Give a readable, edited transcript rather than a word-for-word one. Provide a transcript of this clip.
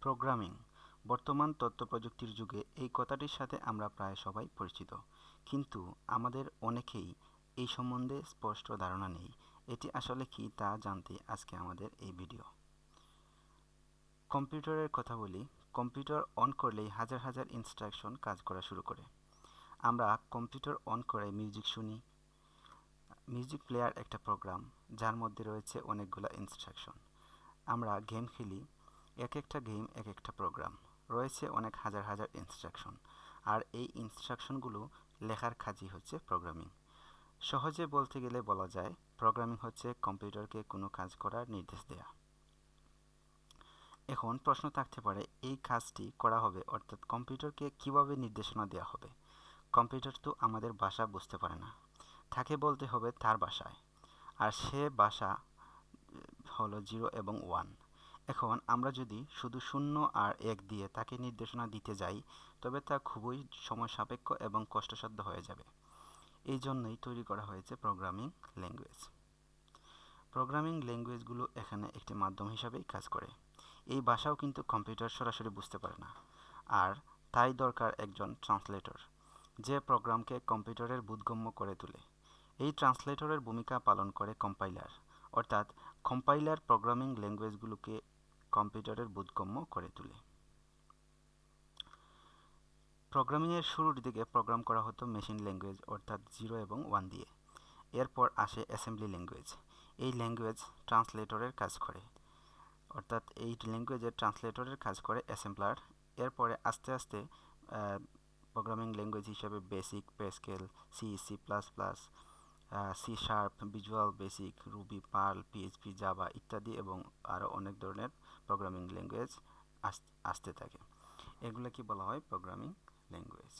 Programming বর্তমান তথ্যপ্রযুক্তির যুগে এই কথাটির সাথে আমরা প্রায় সবাই পরিচিত, কিন্তু আমাদের অনেকেই এই সম্বন্ধে স্পষ্ট ধারণা নেই। এটি আসলে কি তা জানতে আজকে আমাদের এই ভিডিও। কম্পিউটারের কথা বলি। কম্পিউটার অন করলেই হাজার হাজার ইনস্ট্রাকশন কাজ করা শুরু করে। আমরা কম্পিউটার অন করে মিউজিক শুনি। মিউজিক প্লেয়ার একটা প্রোগ্রাম, যার মধ্যে রয়েছে অনেকগুলো ইনস্ট্রাকশন। আমরা গেম খেলি, এক একটা গেম এক একটা প্রোগ্রাম, রয়েছে অনেক হাজার হাজার ইনস্ট্রাকশন। আর এই ইনস্ট্রাকশনগুলো লেখার কাজই হচ্ছে প্রোগ্রামিং। সহজে বলতে গেলে বলা যায় প্রোগ্রামিং হচ্ছে কম্পিউটারকে কোনো কাজ করার নির্দেশ দেয়া। এখন প্রশ্ন থাকতে পারে, এই কাজটি করা হবে অর্থাৎ কম্পিউটারকে কিভাবে নির্দেশনা দেওয়া হবে। কম্পিউটার তো আমাদের ভাষা বুঝতে পারে না, তাকে বলতে হবে তার ভাষায়, আর সে ভাষা হলো 0 এবং 1। এখন আমরা যদি শুধু 0 আর 1 দিয়ে তাকে নির্দেশনা দিতে যাই, তবে তা খুবই সময় সাপেক্ষ এবং কষ্টসাধ্য হয়ে যাবে। এই জন্যই তৈরি করা হয়েছে প্রোগ্রামিং ল্যাঙ্গুয়েজ। প্রোগ্রামিং ল্যাঙ্গুয়েজগুলো এখানে একটি মাধ্যম হিসাবেই কাজ করে। এই ভাষাও কিন্তু কম্পিউটার সরাসরি বুঝতে পারে না, আর তাই দরকার একজন ট্রান্সলেটর, যে প্রোগ্রামকে কম্পিউটারের বোধগম্য করে তোলে। এই ট্রান্সলেটরের ভূমিকা পালন করে কম্পাইলার, অর্থাৎ কম্পাইলার প্রোগ্রামিং ল্যাঙ্গুয়েজগুলোকে কম্পিউটারের বোধগম্য করে তোলে। প্রোগ্রামিংয়ের শুরুর দিকে প্রোগ্রাম করা হতো মেশিন ল্যাঙ্গুয়েজ অর্থাৎ 0 এবং 1 দিয়ে। এরপর আসে অ্যাসেম্বলি ল্যাঙ্গুয়েজ। এই ল্যাঙ্গুয়েজ ট্রান্সলেটরের কাজ করে, অর্থাৎ এই ল্যাঙ্গুয়েজের ট্রান্সলেটরের কাজ করে অ্যাসেম্বলার। এরপরে আস্তে আস্তে প্রোগ্রামিং ল্যাঙ্গুয়েজ হিসেবে বেসিক, প্যাসকেল, সি, সি++, C sharp, Visual Basic, Ruby, Perl, PHP, Java ইত্যাদি এবং আরও অনেক ধরনের প্রোগ্রামিং ল্যাঙ্গুয়েজ আসতে থাকে। এগুলোকে বলা হয় প্রোগ্রামিং ল্যাঙ্গুয়েজ।